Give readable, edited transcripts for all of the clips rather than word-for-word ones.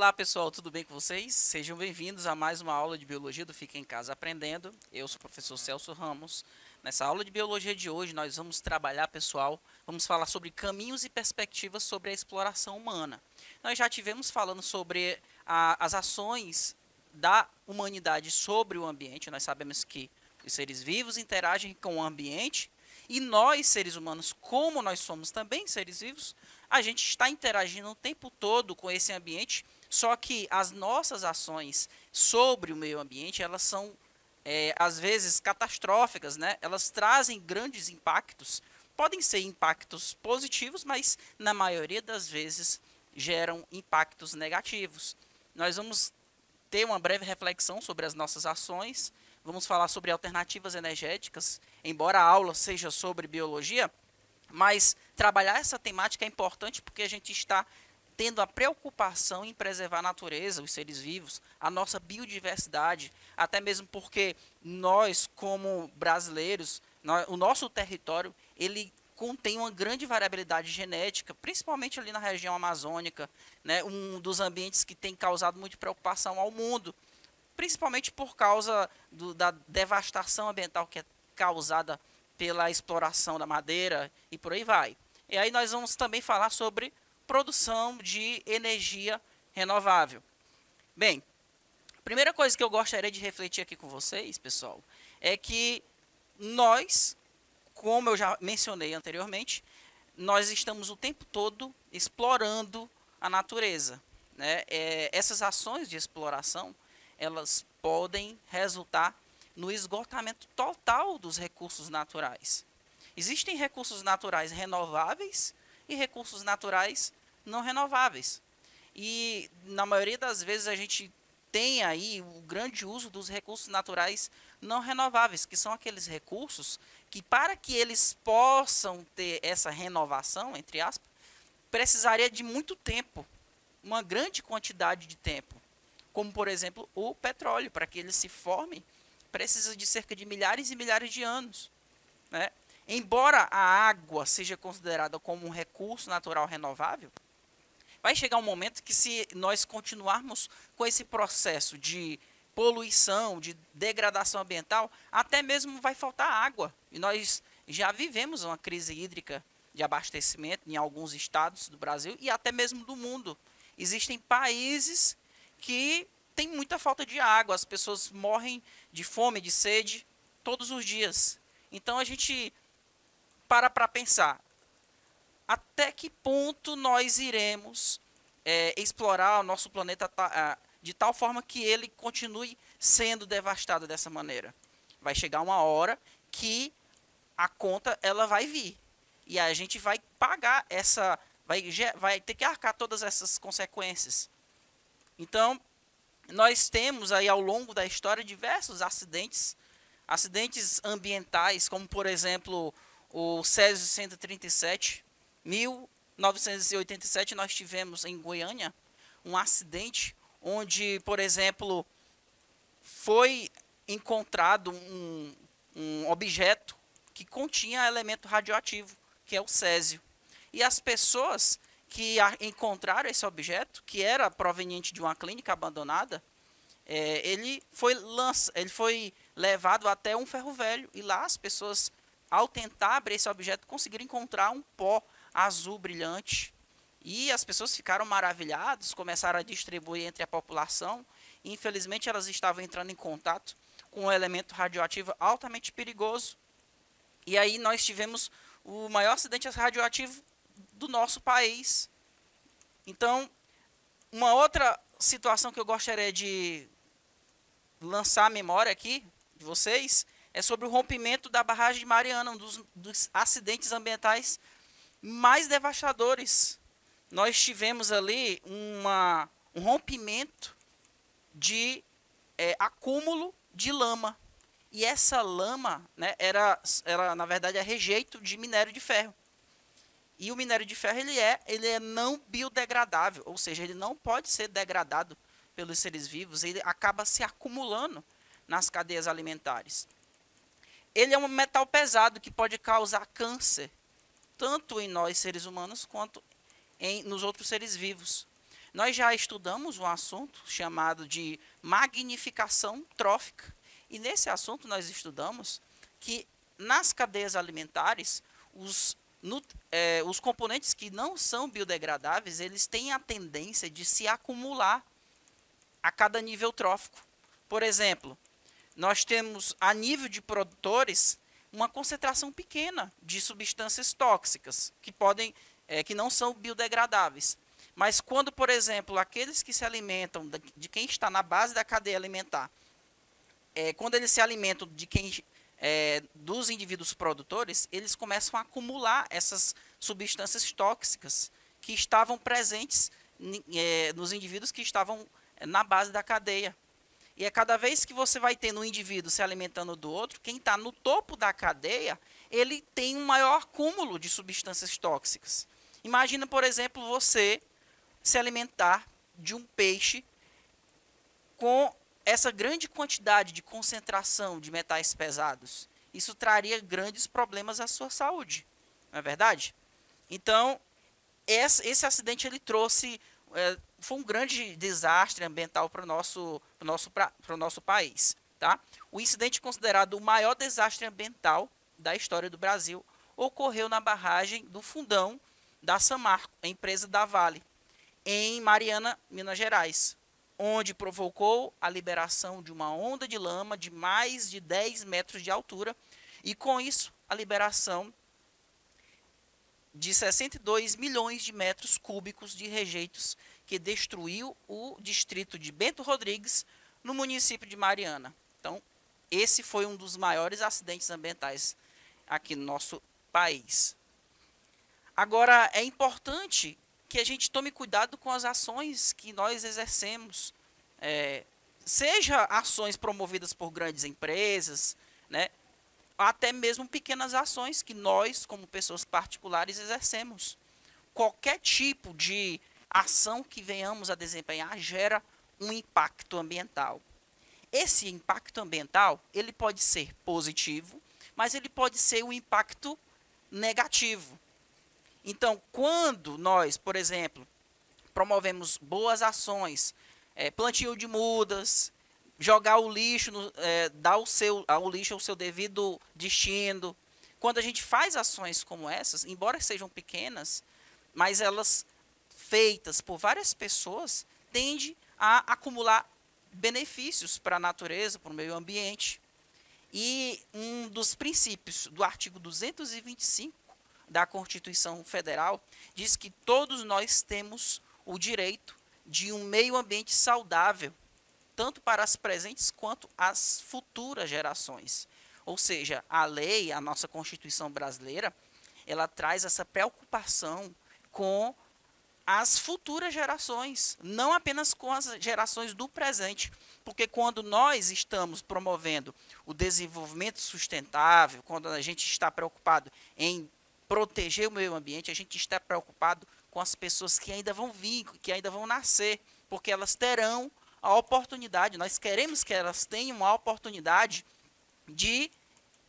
Olá pessoal, tudo bem com vocês? Sejam bem-vindos a mais uma aula de Biologia do Fica em Casa Aprendendo. Eu sou o professor Celso Ramos. Nessa aula de Biologia de hoje nós vamos trabalhar, pessoal, vamos falar sobre caminhos e perspectivas sobre a exploração humana. Nós já tivemos falando sobre as ações da humanidade sobre o ambiente. Nós sabemos que os seres vivos interagem com o ambiente e nós, seres humanos, como nós somos também seres vivos, a gente está interagindo o tempo todo com esse ambiente, só que as nossas ações sobre o meio ambiente, elas são, às vezes, catastróficas, né? Elas trazem grandes impactos, podem ser impactos positivos, mas na maioria das vezes geram impactos negativos. Nós vamos ter uma breve reflexão sobre as nossas ações, vamos falar sobre alternativas energéticas, embora a aula seja sobre biologia, mas trabalhar essa temática é importante porque a gente está tendo a preocupação em preservar a natureza, os seres vivos, a nossa biodiversidade, até mesmo porque nós, como brasileiros, o nosso território, ele contém uma grande variabilidade genética, principalmente ali na região amazônica, né, um dos ambientes que tem causado muita preocupação ao mundo, principalmente por causa da devastação ambiental que é causada pela exploração da madeira e por aí vai. E aí nós vamos também falar sobre produção de energia renovável. Bem, a primeira coisa que eu gostaria de refletir aqui com vocês, pessoal, é que nós, como eu já mencionei anteriormente, nós estamos o tempo todo explorando a natureza, né? Essas ações de exploração, elas podem resultar no esgotamento total dos recursos naturais. Existem recursos naturais renováveis e recursos naturais não renováveis. E na maioria das vezes a gente tem aí o grande uso dos recursos naturais não renováveis, que são aqueles recursos que, para que eles possam ter essa renovação, entre aspas, precisaria de muito tempo, uma grande quantidade de tempo. Como, por exemplo, o petróleo, para que ele se forme, precisa de cerca de milhares e milhares de anos, né? Embora a água seja considerada como um recurso natural renovável, vai chegar um momento que, se nós continuarmos com esse processo de poluição, de degradação ambiental, até mesmo vai faltar água. E nós já vivemos uma crise hídrica de abastecimento em alguns estados do Brasil e até mesmo do mundo. Existem países que têm muita falta de água, as pessoas morrem de fome, de sede, todos os dias. Então a gente para pensar, até que ponto nós iremos explorar o nosso planeta de tal forma que ele continue sendo devastado dessa maneira. Vai chegar uma hora que a conta ela vai vir e a gente vai pagar essa, vai ter que arcar todas essas consequências. Então, nós temos aí ao longo da história diversos acidentes ambientais, como por exemplo o Césio 137, 1987, nós tivemos em Goiânia um acidente onde, por exemplo, foi encontrado um objeto que continha elemento radioativo, que é o césio. E as pessoas que encontraram esse objeto, que era proveniente de uma clínica abandonada, ele foi levado até um ferro velho. E lá as pessoas, ao tentar abrir esse objeto, conseguiram encontrar um pó azul brilhante. E as pessoas ficaram maravilhadas, começaram a distribuir entre a população. E, infelizmente, elas estavam entrando em contato com um elemento radioativo altamente perigoso. E aí nós tivemos o maior acidente radioativo do nosso país. Então, uma outra situação que eu gostaria de lançar a memória aqui de vocês é sobre o rompimento da barragem de Mariana, um dos acidentes ambientais mais devastadores. Nós tivemos ali um rompimento de acúmulo de lama. E essa lama, né, era na verdade, rejeito de minério de ferro. E o minério de ferro ele é não biodegradável, ou seja, ele não pode ser degradado pelos seres vivos, ele acaba se acumulando nas cadeias alimentares. Ele é um metal pesado que pode causar câncer, tanto em nós seres humanos quanto nos outros seres vivos. Nós já estudamos um assunto chamado de magnificação trófica. E nesse assunto nós estudamos que nas cadeias alimentares, os componentes que não são biodegradáveis, eles têm a tendência de se acumular a cada nível trófico. Por exemplo, nós temos a nível de produtores uma concentração pequena de substâncias tóxicas que não são biodegradáveis. Mas quando, por exemplo, aqueles que se alimentam de quem está na base da cadeia alimentar, quando eles se alimentam dos indivíduos produtores, eles começam a acumular essas substâncias tóxicas que estavam presentes nos indivíduos que estavam na base da cadeia. E é cada vez que você vai tendo um indivíduo se alimentando do outro, quem está no topo da cadeia, ele tem um maior acúmulo de substâncias tóxicas. Imagina, por exemplo, você se alimentar de um peixe com essa grande quantidade de concentração de metais pesados. Isso traria grandes problemas à sua saúde, não é verdade? Então, esse acidente ele trouxe... foi um grande desastre ambiental para o nosso país. Tá? O incidente considerado o maior desastre ambiental da história do Brasil ocorreu na barragem do Fundão da Samarco, a empresa da Vale, em Mariana, Minas Gerais, onde provocou a liberação de uma onda de lama de mais de 10 metros de altura e, com isso, a liberação de 62 milhões de metros cúbicos de rejeitos que destruiu o distrito de Bento Rodrigues, no município de Mariana. Então, esse foi um dos maiores acidentes ambientais aqui no nosso país. Agora, é importante que a gente tome cuidado com as ações que nós exercemos, seja ações promovidas por grandes empresas, né, até mesmo pequenas ações que nós, como pessoas particulares, exercemos. Qualquer tipo de ação que venhamos a desempenhar gera um impacto ambiental. Esse impacto ambiental, ele pode ser positivo, mas ele pode ser um impacto negativo. Então, quando nós, por exemplo, promovemos boas ações, plantio de mudas, jogar o lixo, dar ao lixo o seu devido destino. Quando a gente faz ações como essas, embora sejam pequenas, mas elas feitas por várias pessoas, tende a acumular benefícios para a natureza, para o meio ambiente. E um dos princípios do artigo 225 da Constituição Federal diz que todos nós temos o direito de um meio ambiente saudável, tanto para as presentes quanto as futuras gerações. Ou seja, a lei, a nossa Constituição brasileira, ela traz essa preocupação com as futuras gerações, não apenas com as gerações do presente, porque quando nós estamos promovendo o desenvolvimento sustentável, quando a gente está preocupado em proteger o meio ambiente, a gente está preocupado com as pessoas que ainda vão vir, que ainda vão nascer, porque elas terão a oportunidade, nós queremos que elas tenham a oportunidade de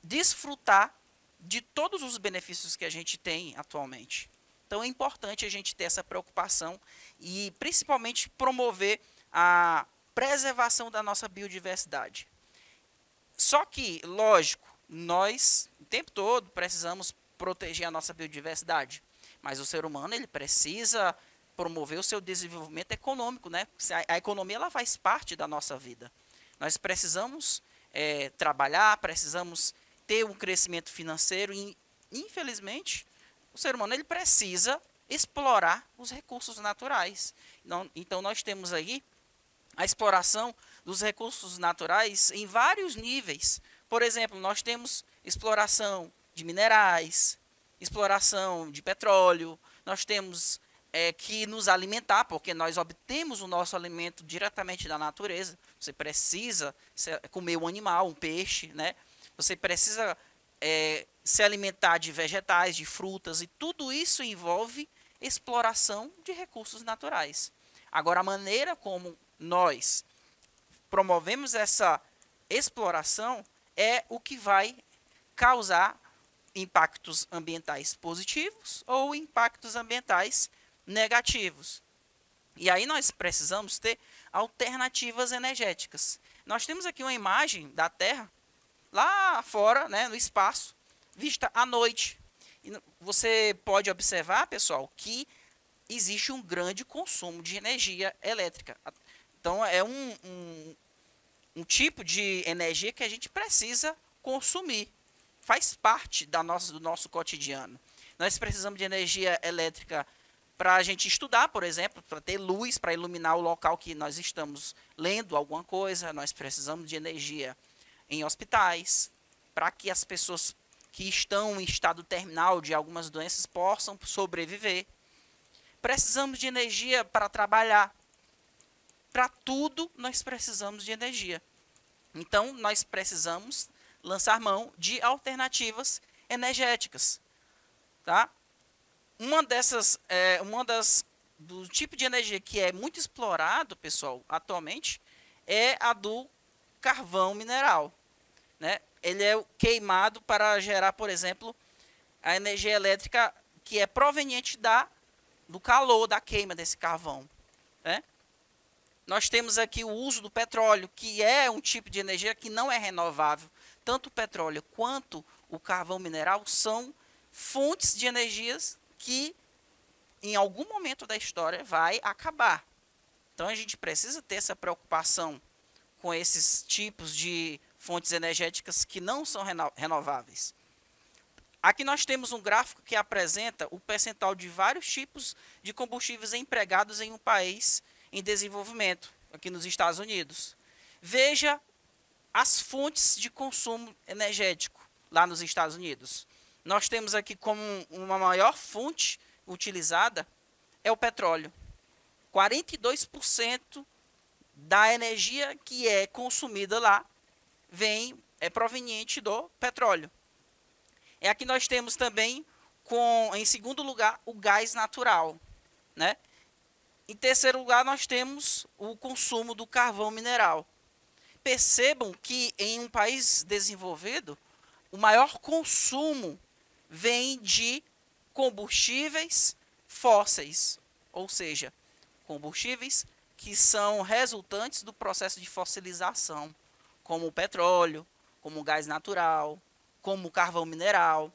desfrutar de todos os benefícios que a gente tem atualmente. Então é importante a gente ter essa preocupação e principalmente promover a preservação da nossa biodiversidade. Só que, lógico, nós o tempo todo precisamos proteger a nossa biodiversidade, mas o ser humano ele precisa promover o seu desenvolvimento econômico, né? A economia ela faz parte da nossa vida. Nós precisamos trabalhar, precisamos ter um crescimento financeiro e, infelizmente, o ser humano ele precisa explorar os recursos naturais. Então, nós temos aí a exploração dos recursos naturais em vários níveis. Por exemplo, nós temos exploração de minerais, exploração de petróleo, nós temos que nos alimentar, porque nós obtemos o nosso alimento diretamente da natureza. Você precisa comer um animal, um peixe, né? Você precisa se alimentar de vegetais, de frutas, e tudo isso envolve exploração de recursos naturais. Agora, a maneira como nós promovemos essa exploração é o que vai causar impactos ambientais positivos ou impactos ambientais negativos. E aí nós precisamos ter alternativas energéticas. Nós temos aqui uma imagem da Terra, lá fora, né, no espaço, vista à noite. E você pode observar, pessoal, que existe um grande consumo de energia elétrica. Então, é um tipo de energia que a gente precisa consumir. Faz parte do nosso cotidiano. Nós precisamos de energia elétrica para a gente estudar, por exemplo, para ter luz, para iluminar o local que nós estamos lendo alguma coisa. Nós precisamos de energia em hospitais, para que as pessoas que estão em estado terminal de algumas doenças possam sobreviver. Precisamos de energia para trabalhar. Para tudo nós precisamos de energia. Então, nós precisamos lançar mão de alternativas energéticas. Tá? Do tipo de energia que é muito explorado, pessoal, atualmente, é a do carvão mineral. Né? Ele é queimado para gerar, por exemplo, a energia elétrica que é proveniente do calor da queima desse carvão. Né? Nós temos aqui o uso do petróleo, que é um tipo de energia que não é renovável. Tanto o petróleo quanto o carvão mineral são fontes de energias que em algum momento da história vai acabar. Então a gente precisa ter essa preocupação com esses tipos de fontes energéticas que não são renováveis. Aqui nós temos um gráfico que apresenta o percentual de vários tipos de combustíveis empregados em um país em desenvolvimento, aqui nos Estados Unidos. Veja as fontes de consumo energético lá nos Estados Unidos. Nós temos aqui como uma maior fonte utilizada é o petróleo. 42% da energia que é consumida lá é proveniente do petróleo. Aqui nós temos também, em segundo lugar, o gás natural. Né? Em terceiro lugar, nós temos o consumo do carvão mineral. Percebam que em um país desenvolvido, o maior consumo vem de combustíveis fósseis, ou seja, combustíveis que são resultantes do processo de fossilização, como o petróleo, como o gás natural, como o carvão mineral.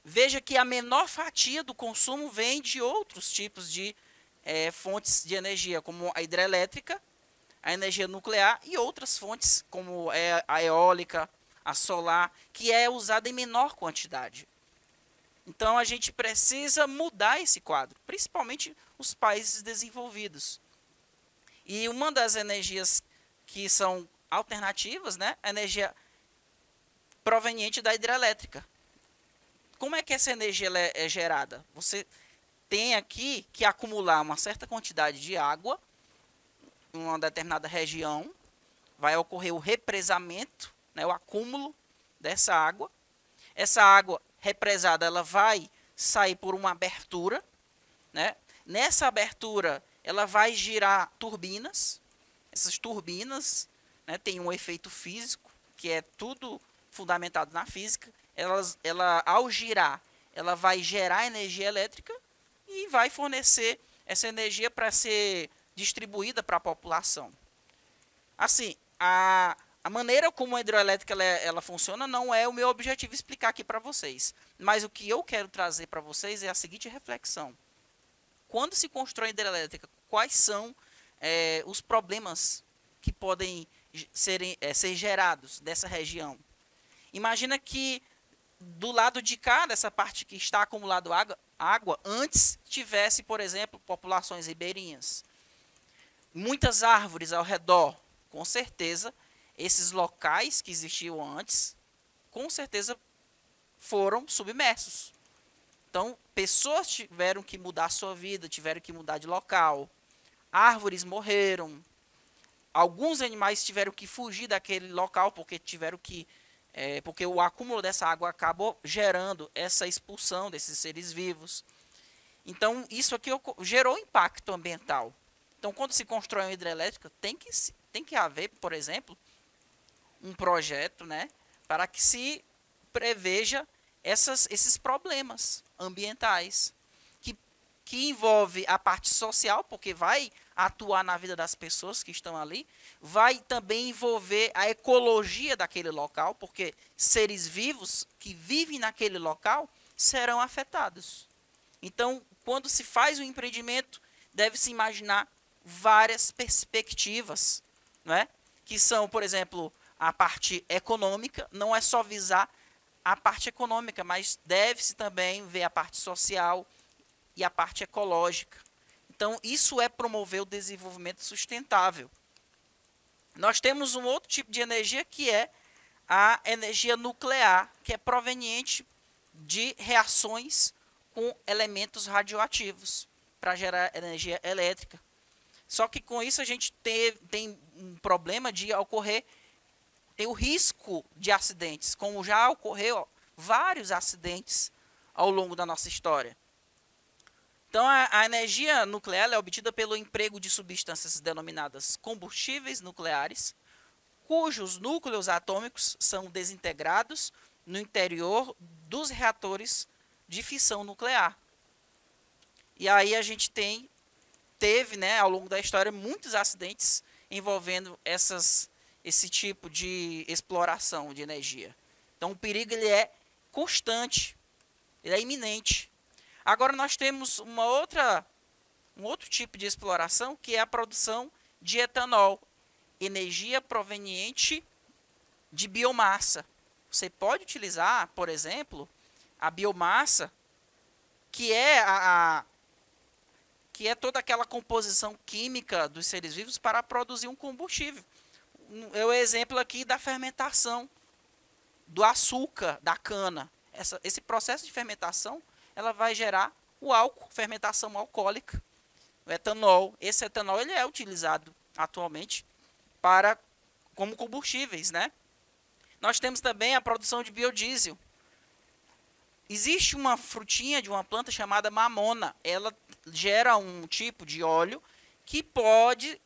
Veja que a menor fatia do consumo vem de outros tipos de fontes de energia, como a hidrelétrica, a energia nuclear e outras fontes, como a eólica, a solar, que é usada em menor quantidade. Então a gente precisa mudar esse quadro, principalmente os países desenvolvidos. E uma das energias que são alternativas, né, a energia proveniente da hidrelétrica. Como é que essa energia é gerada? Você tem aqui que acumular uma certa quantidade de água em uma determinada região, vai ocorrer o represamento, né, o acúmulo dessa água. Essa água represada ela vai sair por uma abertura. Né? Nessa abertura, ela vai girar turbinas. Essas turbinas, né, têm um efeito físico, que é tudo fundamentado na física. Ela, ao girar, ela vai gerar energia elétrica e vai fornecer essa energia para ser distribuída para a população. Assim, a maneira como a hidroelétrica ela funciona não é o meu objetivo explicar aqui para vocês. Mas o que eu quero trazer para vocês é a seguinte reflexão. Quando se constrói hidrelétrica, quais são os problemas que podem ser gerados dessa região? Imagina que do lado de cá, dessa parte que está acumulado água, antes tivesse, por exemplo, populações ribeirinhas. Muitas árvores ao redor, com certeza, esses locais que existiam antes, com certeza foram submersos. Então, pessoas tiveram que mudar a sua vida, tiveram que mudar de local. Árvores morreram. Alguns animais tiveram que fugir daquele local porque porque o acúmulo dessa água acabou gerando essa expulsão desses seres vivos. Então, isso aqui gerou impacto ambiental. Então, quando se constrói uma hidrelétrica, tem que haver, por exemplo, um projeto, né, para que se preveja esses problemas ambientais que envolve a parte social, porque vai atuar na vida das pessoas que estão ali, vai também envolver a ecologia daquele local, porque seres vivos que vivem naquele local serão afetados. Então, quando se faz um empreendimento, deve-se imaginar várias perspectivas, não é? Que são, por exemplo, a parte econômica, não é só visar a parte econômica, mas deve-se também ver a parte social e a parte ecológica. Então, isso é promover o desenvolvimento sustentável. Nós temos um outro tipo de energia que é a energia nuclear, que é proveniente de reações com elementos radioativos para gerar energia elétrica. Só que com isso a gente tem um problema de ocorrer, tem o risco de acidentes, como já ocorreu vários acidentes ao longo da nossa história. Então, a energia nuclear é obtida pelo emprego de substâncias denominadas combustíveis nucleares, cujos núcleos atômicos são desintegrados no interior dos reatores de fissão nuclear. E aí a gente teve, né, ao longo da história, muitos acidentes envolvendo esse tipo de exploração de energia. Então, o perigo ele é constante, ele é iminente. Agora nós temos um outro tipo de exploração, que é a produção de etanol, energia proveniente de biomassa. Você pode utilizar, por exemplo, a biomassa, que é que é toda aquela composição química dos seres vivos para produzir um combustível. É o exemplo aqui da fermentação do açúcar, da cana. Esse processo de fermentação, ela vai gerar o álcool, fermentação alcoólica, o etanol. Esse etanol ele é utilizado atualmente como combustíveis, né? Nós temos também a produção de biodiesel. Existe uma frutinha de uma planta chamada mamona. Ela gera um tipo de óleo que pode,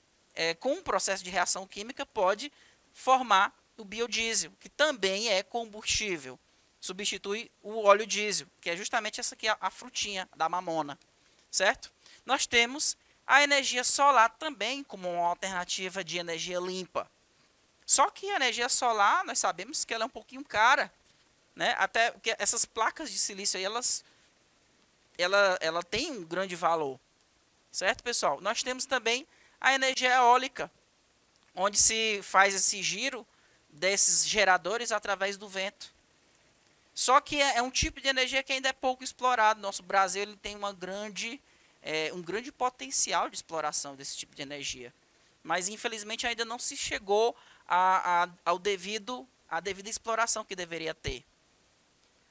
com um processo de reação química, pode formar o biodiesel, que também é combustível. Substitui o óleo diesel, que é justamente essa aqui, a frutinha da mamona, certo? Nós temos a energia solar também como uma alternativa de energia limpa. Só que a energia solar, nós sabemos que ela é um pouquinho cara, né? Até porque essas placas de silício aí, ela tem um grande valor, certo, pessoal? Nós temos também a energia eólica, onde se faz esse giro desses geradores através do vento. Só que é um tipo de energia que ainda é pouco explorado. Nosso Brasil ele tem um grande potencial de exploração desse tipo de energia. Mas, infelizmente, ainda não se chegou à devida exploração que deveria ter.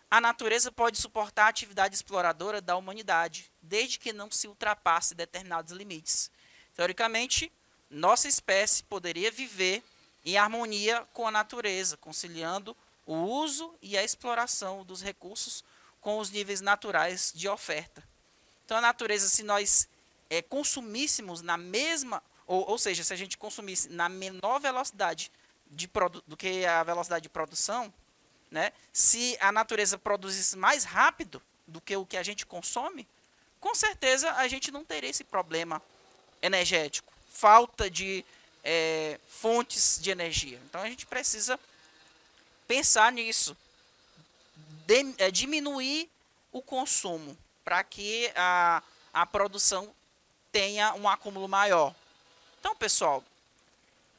A natureza pode suportar a atividade exploradora da humanidade, desde que não se ultrapasse determinados limites. Teoricamente, nossa espécie poderia viver em harmonia com a natureza, conciliando o uso e a exploração dos recursos com os níveis naturais de oferta. Então, a natureza, se nós consumíssemos na mesma, ou seja, se a gente consumisse na menor velocidade do que a velocidade de produção, né, se a natureza produzisse mais rápido do que o que a gente consome, com certeza a gente não teria esse problema energético, falta de fontes de energia. Então, a gente precisa pensar nisso, diminuir o consumo para que a produção tenha um acúmulo maior. Então, pessoal,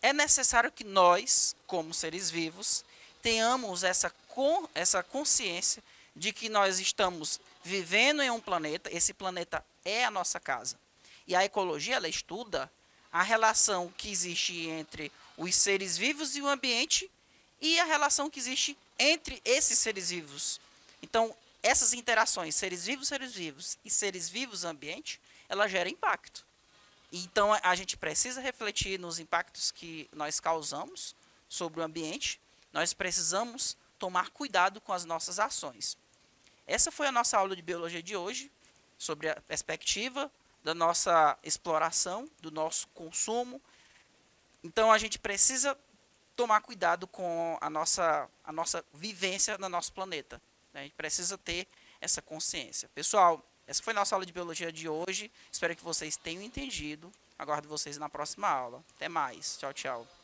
é necessário que nós, como seres vivos, tenhamos essa consciência de que nós estamos vivendo em um planeta, esse planeta é a nossa casa. E a ecologia, ela estuda a relação que existe entre os seres vivos e o ambiente e a relação que existe entre esses seres vivos. Então, essas interações, seres vivos e seres vivos ambiente, ela gera impacto. Então, a gente precisa refletir nos impactos que nós causamos sobre o ambiente. Nós precisamos tomar cuidado com as nossas ações. Essa foi a nossa aula de biologia de hoje, sobre a perspectiva da nossa exploração, do nosso consumo. Então, a gente precisa tomar cuidado com a nossa vivência no nosso planeta. A gente precisa ter essa consciência. Pessoal, Essa foi nossa aula de biologia de hoje. Espero que vocês tenham entendido. Aguardo vocês na próxima aula. Até mais. Tchau, tchau.